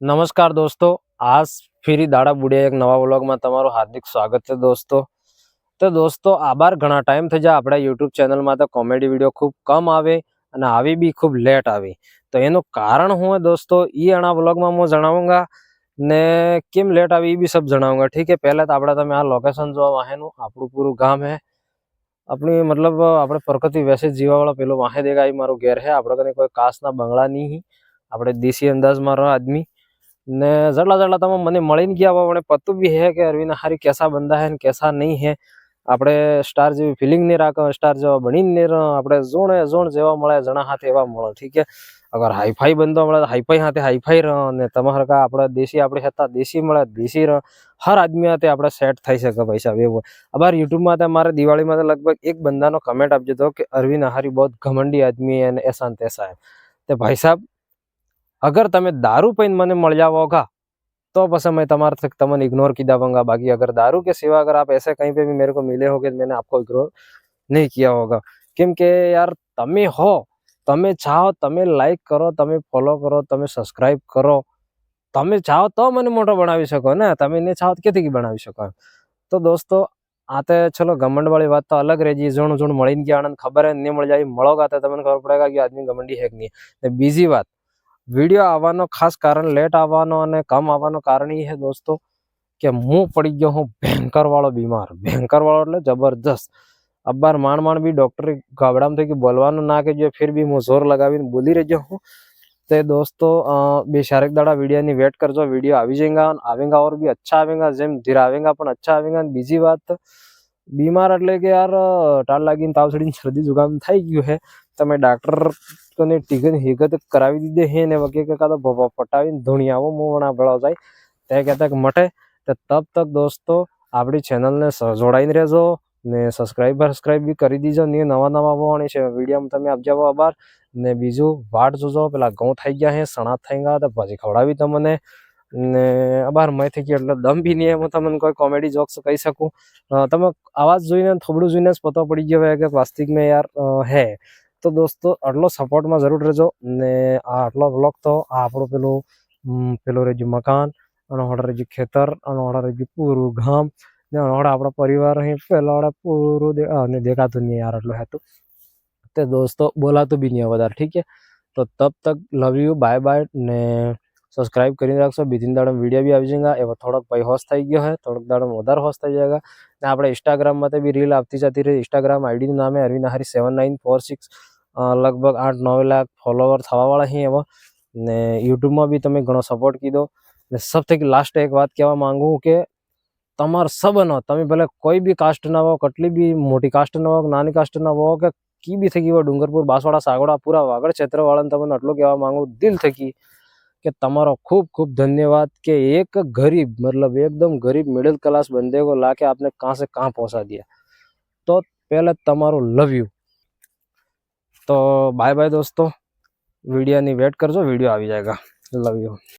નમસ્કાર દોસ્તો, આજ ફરી દાડા બુડિયા એક નવા વ્લોગમાં તમારું હાર્દિક સ્વાગત છે દોસ્તો. તો દોસ્તો આભાર, ઘણા ટાઈમ થઈ જાય આપણા યુટ્યુબ ચેનલમાં તો કોમેડી વિડીયો ખૂબ કમ આવે અને આવી બી ખૂબ લેટ આવી. તો એનું કારણ હું હે દોસ્તો, એ આના વ્લોગમાં હું જણાવુંગા ને કેમ લેટ આવી એ બી સબ જણાવુંગા. ઠીક હે, પહેલા તો આપણે તમે આ લોકેશન જોવા વાહેનું આપણું પૂરું ગામ હે. આપણી મતલબ આપણે પ્રકૃતિ વૈસે જીવાવાળા પેલો વાહે દેગા એ મારું ઘેર હે. આપણે કને કોઈ કાસના બંગલા નહીં, આપણે દેશી અંદાજમાં રહો આદમી ને જટલા તમે મને મળીને ગયા મને પતું બી હે કે અરવિંદ હારી કેસા બંદા હે ને કેસા નહીં હે. આપણે સ્ટાર જેવી ફિલિંગ નહીં રાખો, સ્ટાર જેવા બનીને નહીં રહો. આપણે જોણ જેવા મળે જણા હાથે એવા મળે. ઠીક હે, અગર હાઈફાઈ બંધો મળે તો હાઈફાઈ હાથે હાઈફાઈ રહો ને તમારા કા આપણે દેશી આપણે હતા દેશી મળે દેશી રહો. હર આદમી હાથે આપણે સેટ થઈ શકે પૈસા એવું. અબાર યુટ્યુબમાં મારે દિવાળીમાં લગભગ એક બંદાનો કમેન્ટ આપજો તો કે અરવિંદ હારી બહુ ઘમંડી આદમી હે ને એસા ને તેસા હે. તે ભાઈ સાહેબ, अगर તમે दारू पीने મને મળ્યા होगा तो बस मैं तुम्हारे तक तमन इग्नोर की दाऊंगा. बाकी अगर दारू के सिवा अगर आप ऐसे कहीं पे भी मेरे को मिले होगे मैंने आपको इग्नोर नहीं किया होगा. કેમ કે યાર તમે હો, તમે ચાહો તમે લાઈક કરો, તમે ફોલો કરો, તમે સબસ્ક્રાઇબ કરો, તમે ચાહો તો મને મોટો બનાવી શકો ને. તમે નહીં ચાહો તો ક્યાંથી બનાવી શકો. તો દોસ્તો આ તે ચલો ઘમંડ વાળી વાત તો અલગ રહી ગઈ. જોણ મળીને ગયા આનંદ ખબર હે નહીં મળી જાય મળોગા તો તમને ખબર પડેગા કે આદમી ઘમંડી હે કે નહીં. ને બીજી વાત, વિડીયો આવવાનો ખાસ કારણ લેટ આવવાનો અને કમ આવવાનો કારણ એ છે દોસ્તો કે હું પડી ગયો હું ભયંકર વાળો બીમાર. ભયંકર વાળો એટલે જબરજસ્ત. અબાર માંડ બી ડોક્ટરે ગાબડામાં થઈ કે બોલવાનું ના કે જો ફિર બી હું જોર લગાવીને બોલી રહ્યો હું. તે દોસ્તો બે શારેક દાડા વિડીયોની વેટ કરજો. વિડીયો આવી જાયગા, આવેગા और भी अच्छा आवेगा. જેમ ધીરે આવેગા પણ અચ્છા આવેગા. બીજી વાત, બીમાર એટલે કે યાર ટાળ લાગીને તાવ ચડીને શરદી જુગામ થઈ ગયું હે. તમે ડાક્ટર ને ટીકન હિગત કરાવી દીધે હે ને વગે કે કાતો પટાવીને ધૂણી આવો મોવણા ભેળો જાય તે કહેતા કે મટે. તો તબ તક દોસ્તો આપણી ચેનલને જોડાઈને રહેજો ને સબસ્ક્રાઈબ બી કરી દીજો. ને નવા આવવાની છે વિડીયોમાં તમે આપજાવો આભાર. ને બીજું વાટ જોજો, પેલા ઘઉં થઈ ગયા હે, સણા થઈ ગયા તો પછી ખવડાવી તમને ને આભાર. મેં થઈ ગયો એટલે દમ બી નહીં હું તમને કોઈ કોમેડી જોક્સ કહી શકું. તમે આવાજ જોઈને થોડું જોઈને જ પતો પડી ગયો કે વાસ્તવિક મેં યાર હે. તો દોસ્તો આટલો સપોર્ટમાં જરૂર રહેજો ને આ આટલો વ્લોગ તો આ આપણું પેલું રહેજું મકાન અને હોડા રહેજું ખેતર અને હોડા રહેજું પૂરું ગામ ને હોડા આપણા પરિવાર અહીં પેલા પૂરું દેખાતું નહીં યાર એટલું હતું. તે દોસ્તો બોલાતું બી નહીં વધારે. ઠીક છે, તો તબ તક લવ યુ, બાય બાય ને સબસ્ક્રાઇબ કરીને રાખશો. બીજી દાડમ વિડીયો બી આવી જાય એવો થોડોક ભાઈ હોશ થઈ ગયો હે, થોડોક દાડમ વધારે હોશ થઈ જાયગા. ને આપણે ઇન્સ્ટાગ્રામમાં બી રીલ આવતી જતી રહી. ઇન્સ્ટાગ્રામ આઈડીનું નામ હે અરવિંદ હારી 7946. લગભગ 8-9 લાખ ફોલોવર થવાવાળા અહીં એવો. ને યુટ્યુબમાં બી તમે ઘણો સપોર્ટ કીધો. ને સૌથી લાસ્ટ એક વાત કહેવા માંગુ કે તમારે સબનો તમે ભલે કોઈ બી કાસ્ટ ના હો, કેટલી બી મોટી કાસ્ટ ના હો, નાની કાસ્ટ ના હો કે કી બી થઈ ગઈ ડુંગરપુર, બાંસવાડા, સાગોડા, પૂરા વાગડ ક્ષેત્રવાળાને તમને આટલું કહેવા માંગુ દિલ થકી કે તમારો ખૂબ ખૂબ ધન્યવાદ કે એક ગરીબ मतलब एकदम गरीब मिडिल क्लास बंदे को लाके आपने कहाँ से कहाँ पहुंचा दिया. तो पहले તમારું લવ યુ. તો બાય બાય દોસ્તો, વિડીયોની વેટ કરજો, વિડીયો આવી જાયગા. Love you.